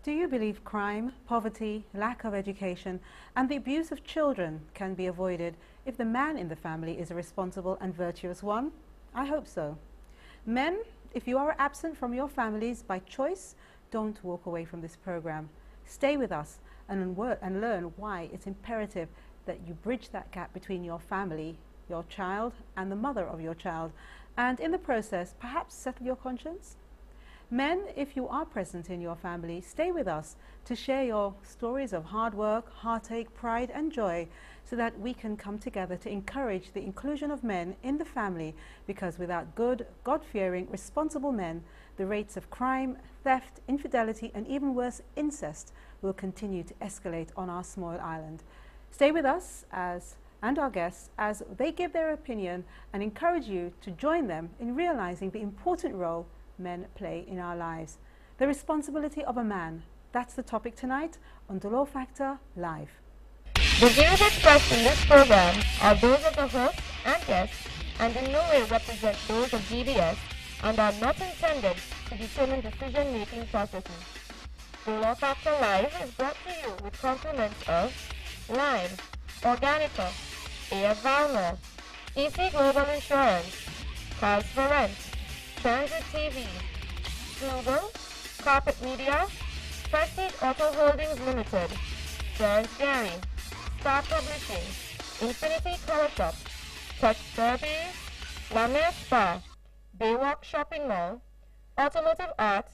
Do you believe crime, poverty, lack of education, and the abuse of children can be avoided if the man in the family is a responsible and virtuous one? I hope so. Men, if you are absent from your families by choice, don't walk away from this program. Stay with us and learn why it's imperative that you bridge that gap between your family, your child, and the mother of your child, and in the process, perhaps settle your conscience. Men, if you are present in your family, stay with us to share your stories of hard work, heartache, pride, and joy, so that we can come together to encourage the inclusion of men in the family, because without good, God-fearing, responsible men, the rates of crime, theft, infidelity, and even worse, incest, will continue to escalate on our small island. Stay with us and our guests as they give their opinion and encourage you to join them in realizing the important role men play in our lives. The responsibility of a man. That's the topic tonight on The Law Factor Live. The views expressed in this program are those of the host and guests and in no way represent those of GBS and are not intended to determine decision-making processes. The Law Factor Live is brought to you with compliments of Line, Organica, AF Valmore, EC Global Insurance, Cars for Rent, Transit TV, Google, Carpet Media, Prestige Auto Holdings Limited, Florence Gary, Star Publishing, Infinity Color Shop, Touch Derby, La Mer Spa, Baywalk Shopping Mall, Automotive Art,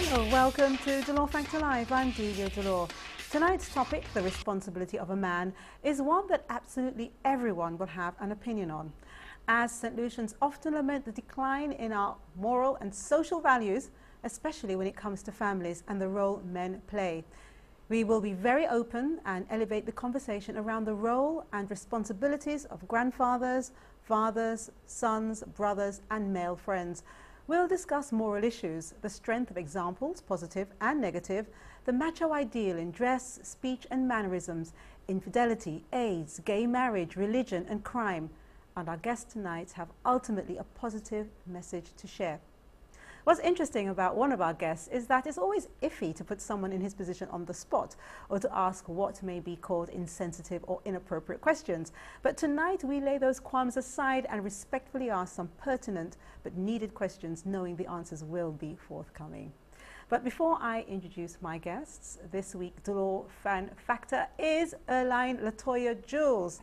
Hello, welcome to The Law Factor Live. I'm Delia Delore. Tonight's topic, the responsibility of a man, is one that absolutely everyone will have an opinion on. As St. Lucians often lament the decline in our moral and social values, especially when it comes to families and the role men play. We will be very open and elevate the conversation around the role and responsibilities of grandfathers, fathers, sons, brothers, and male friends. We'll discuss moral issues, the strength of examples, positive and negative, the macho ideal in dress, speech and mannerisms, infidelity, AIDS, gay marriage, religion and crime. And our guests tonight have ultimately a positive message to share. What's interesting about one of our guests is that it's always iffy to put someone in his position on the spot or to ask what may be called insensitive or inappropriate questions. But tonight we lay those qualms aside and respectfully ask some pertinent but needed questions, knowing the answers will be forthcoming. But before I introduce my guests, this week The Law Fan Factor is Erline Latoya Jules.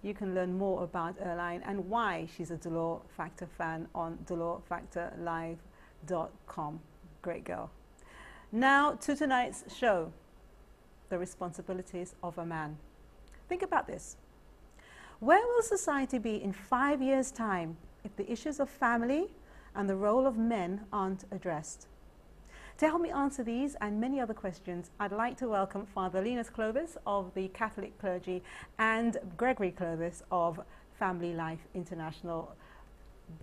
You can learn more about Erline and why she's a The Law Factor fan on thelawfactorlive.com. Great girl. Now to tonight's show, the responsibilities of a man. Think about this. Where will society be in 5 years' time if the issues of family and the role of men aren't addressed? To help me answer these and many other questions, I'd like to welcome Father LINUS Clovis of the Catholic Clergy and Gregory Clovis of Family Life International.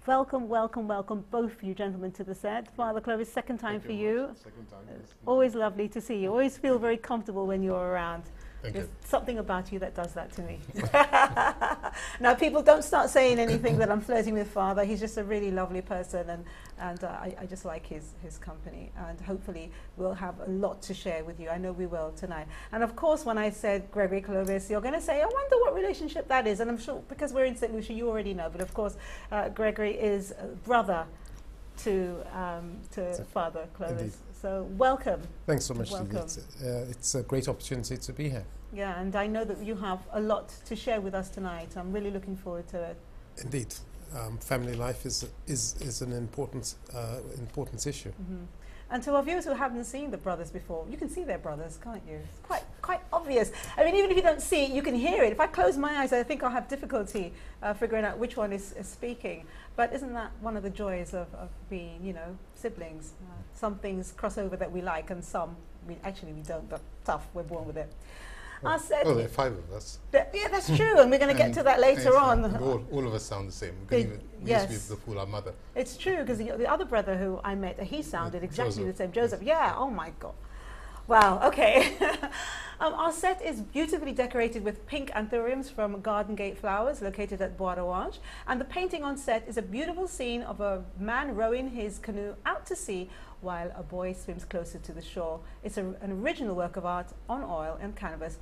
Welcome, welcome, welcome, both of you gentlemen, to the set. Father Clovis, second time for you. Second time, yes. Always lovely to see you. Always feel very comfortable when you're around. Thank There's you. something about you that does that to me. Now, people, don't start saying anything that I'm flirting with Father. He's just a really lovely person, and I just like his company. And hopefully we'll have a lot to share with you. I know we will tonight. And of course, when I said Gregory Clovis, you're going to say, I wonder what relationship that is. And I'm sure, because we're in St. Lucia, you already know. But of course, Gregory is brother to Father Clovis. Indeed. So welcome. Thanks so much. Welcome. It's a great opportunity to be here. Yeah, and I know that you have a lot to share with us tonight. I'm really looking forward to it. Indeed, family life is an important issue. Mm-hmm. And to our viewers who haven't seen the brothers before, you can see their brothers, can't you? It's quite obvious. I mean, even if you don't see it, you can hear it. If I close my eyes, I think I'll have difficulty figuring out which one is speaking. But isn't that one of the joys of being, you know, siblings? Some things cross over that we like, and some we don't. But tough, we're born with it. Well, there are 5 of us. Yeah, that's true, and we're going to get to that later on. All of us sound the same. We used to be the fool our mother. It's true, because the other brother who I met, he sounded exactly the same. Joseph, yeah, oh my God. Wow, okay. Our set is beautifully decorated with pink anthuriums from Garden Gate Flowers, located at Bois d'Orange. And the painting on set is a beautiful scene of a man rowing his canoe out to sea while a boy swims closer to the shore. It's an original work of art on oil and canvas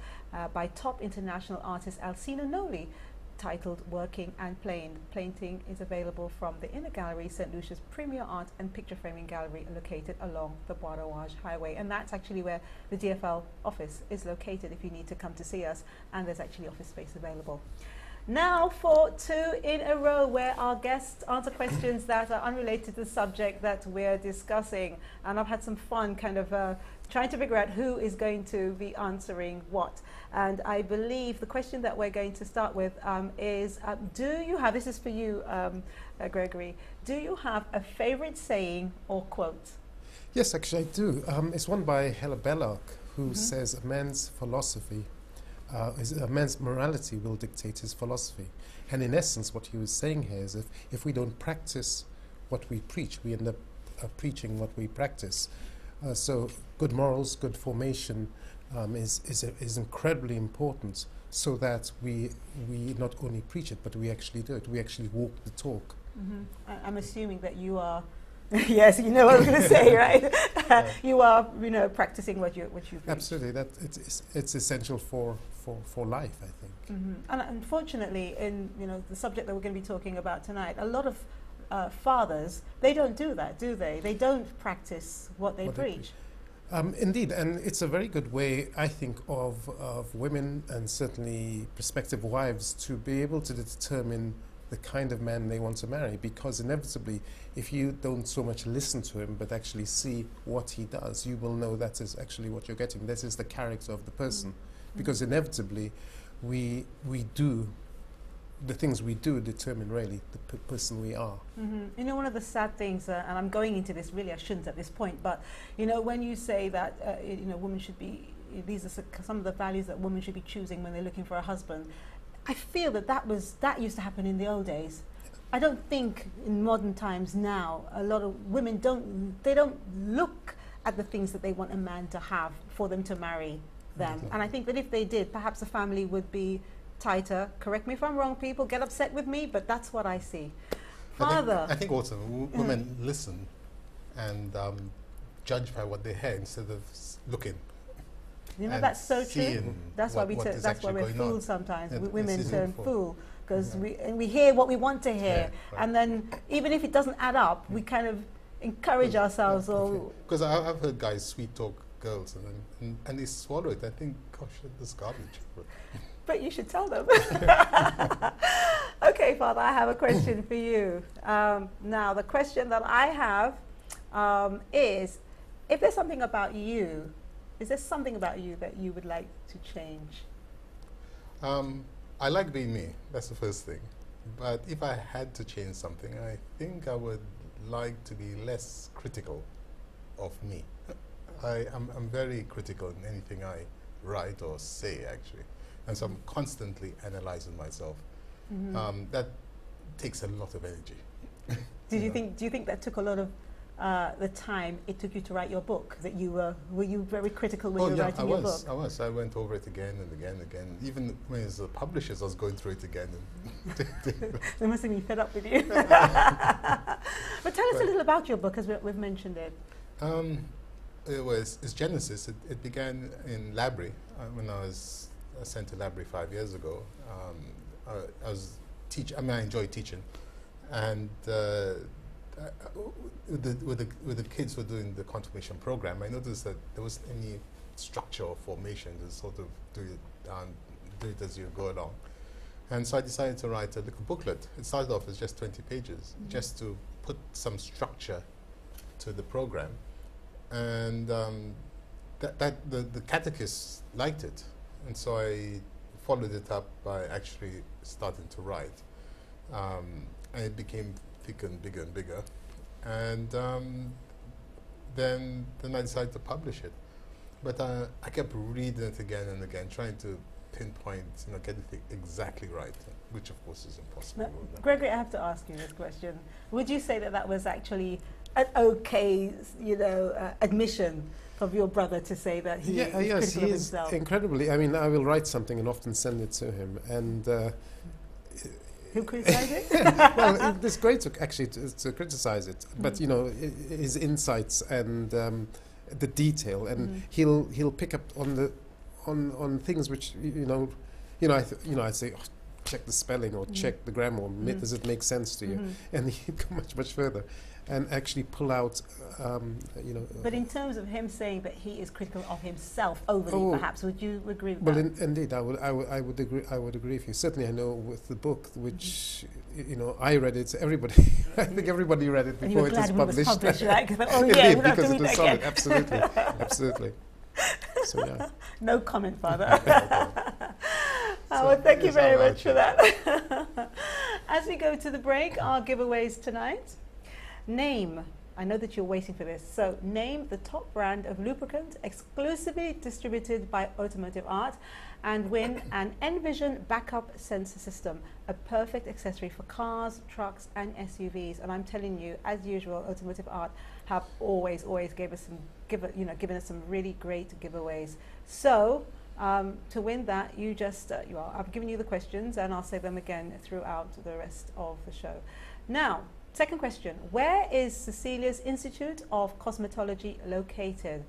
by top international artist Alcina Noli, titled Working and Playing. The painting is available from the Inner Gallery, St. Lucia's premier art and picture framing gallery located along the Bois d'Orange Highway. And that's actually where the DFL office is located if you need to come to see us, and there's actually office space available. Now for 2 in a row, where our guests answer questions that are unrelated to the subject that we're discussing. And I've had some fun kind of trying to figure out who is going to be answering what. And I believe the question that we're going to start with is, do you have, this is for you, Gregory, do you have a favorite saying or quote? Yes, actually I do. It's one by Hella Belloc, who says a man's philosophy, a man's morality will dictate his philosophy. And in essence, what he was saying here is if we don't practice what we preach, we end up preaching what we practice. So good morals, good formation is incredibly important, so that we not only preach it, but we actually do it. We actually walk the talk. I'm assuming that you are, yes, you know what I was going to say, right? You are, practicing what you preach. Absolutely, that it's essential for life, I think. And unfortunately, in the subject that we're going to be talking about tonight, a lot of fathers, they don't do that, do they? They don't practice what they preach. Indeed, and it's a very good way, I think, of women and certainly prospective wives to be able to determine the kind of man they want to marry, because inevitably, if you don't so much listen to him but actually see what he does, you will know that is actually what you're getting. This is the character of the person, because inevitably we do, the things we do determine really the person we are. You know, one of the sad things, and I'm going into this, really I shouldn't at this point, but when you say that women should be, these are some of the values that women should be choosing when they're looking for a husband, I feel that used to happen in the old days. I don't think in modern times now a lot of women don't look at the things that they want a man to have for them to marry them. And I think that if they did, perhaps the family would be tighter. Correct me if I'm wrong, people, get upset with me, but that's what I see. Father. I think also women listen and judge by what they hear instead of looking. That's so true. That's why we're fooled sometimes. Women turn fool because we hear what we want to hear, and then even if it doesn't add up, we kind of encourage ourselves. Because I've heard guys sweet talk girls and they swallow it. I think, gosh, this garbage. But you should tell them. Okay, Father, I have a question for you. Now, the question that I have is, if there's something about you, is there something about you that you would like to change? I like being me. That's the first thing. But if I had to change something, I think I would like to be less critical of me. I'm very critical in anything I write or say, actually. And so I'm constantly analyzing myself. That takes a lot of energy. Do you think that took a lot of the time it took you to write your book? That were you very critical when you were writing your book? I was. I went over it again and again and again. Even when it was the publishers, I was going through it again. They must have been fed up with you. But tell us a little about your book, as we've mentioned it. It's Genesis. It began in Labrie when I was sent to Labrie 5 years ago. I was I enjoy teaching, and with the kids who were doing the confirmation program, I noticed that there wasn't any structure or formation to sort of do it as you go along. And so I decided to write a little booklet. It started off as just 20 pages, just to put some structure to the program. And the catechists liked it. And so I followed it up by actually starting to write. And it became thicker and bigger and bigger. And then I decided to publish it. But I kept reading it again and again, trying to pinpoint, get it exactly right, which of course is impossible. Now, Gregory, I have to ask you this question. Would you say that was actually an okay, admission from your brother to say that he is yes, critical he of is himself? incredibly. I mean, I will write something and often send it to him, and He'll criticize it? well, it's great to actually to criticize it, but his insights and the detail, and he'll pick up on things which I'd say, oh, check the spelling or check the grammar, or does it make sense to you? And he'd go much further and actually pull out, But in terms of him saying that he is critical of himself overly, perhaps, would you agree with that? Indeed, I would agree. I would agree with you. Certainly, I know with the book, which I read it. Everybody, I think everybody read it before it was published. Right? Oh Indeed, yeah, because it was solid. Absolutely, absolutely. So yeah. No comment, Father. Well, thank you very much for that. As we go to the break, our giveaways tonight. Name, I know that you're waiting for this, so name the top brand of lubricant exclusively distributed by Automotive Art and win an Envision backup sensor system, a perfect accessory for cars, trucks and SUVs. And I'm telling you, as usual, Automotive Art have always given us some really great giveaways. So to win that, you just, I've given you the questions and I'll say them again throughout the rest of the show. Now, second question, where is Cecilia's Institute of Cosmetology located?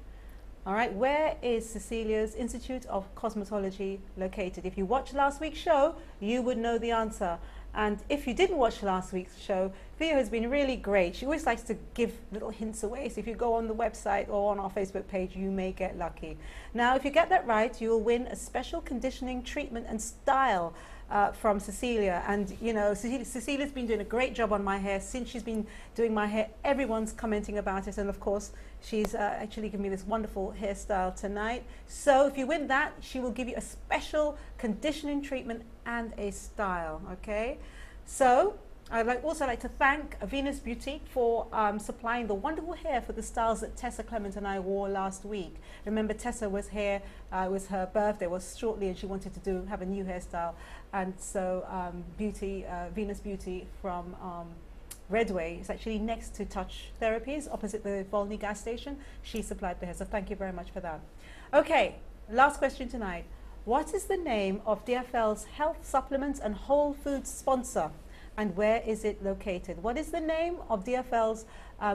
All right, where is Cecilia's Institute of Cosmetology located? If you watched last week's show, you would know the answer. And if you didn't watch last week's show, Theo has been really great. She always likes to give little hints away. So if you go on the website or on our Facebook page, you may get lucky. Now, if you get that right, you'll win a special conditioning treatment and style from Cecilia. And Cecilia's been doing a great job on my hair since she's been doing my hair. Everyone's commenting about it, and of course she's actually given me this wonderful hairstyle tonight. So if you win that, she will give you a special conditioning treatment and a style. Okay, so I'd also like to thank Venus Boutique for supplying the wonderful hair for the styles that Tessa Clement and I wore last week. Remember, Tessa was here, it was her birthday, was shortly, and she wanted to have a new hairstyle. And so Venus Beauty from Redway is actually next to Touch Therapies, opposite the Volney gas station. She supplied the hair, so thank you very much for that. Okay, last question tonight. What is the name of DFL's health supplements and whole foods sponsor? And where is it located? What is the name of DFL's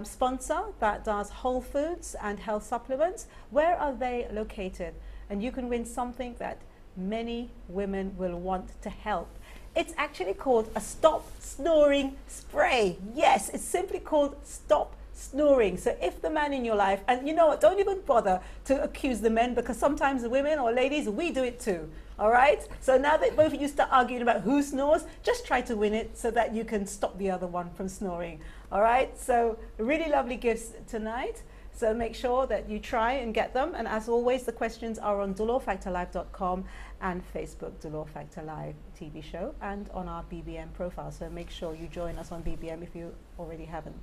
sponsor that does whole foods and health supplements? Where are they located? And you can win something that many women will want to help. It's actually called a Stop Snoring Spray. Yes, it's simply called Stop Snoring. So if the man in your life, and you know what, don't even bother to accuse the men, because sometimes the women or ladies, we do it too. All right, so now that both of you start arguing about who snores, just try to win it so that you can stop the other one from snoring. All right, so really lovely gifts tonight. So make sure that you try and get them. And as always, the questions are on DolorFactorLive.com and Facebook, Dolor Factor Live TV show, and on our BBM profile. So make sure you join us on BBM if you already haven't.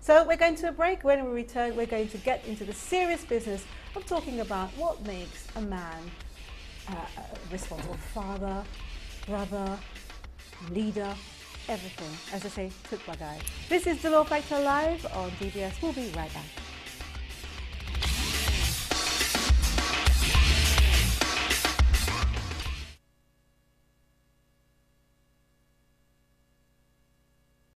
So we're going to a break. When we return, we're going to get into the serious business of talking about what makes a man a responsible father, brother, leader, everything. As I say, took my guy. This is Dolor Factor Live on DBS. We'll be right back.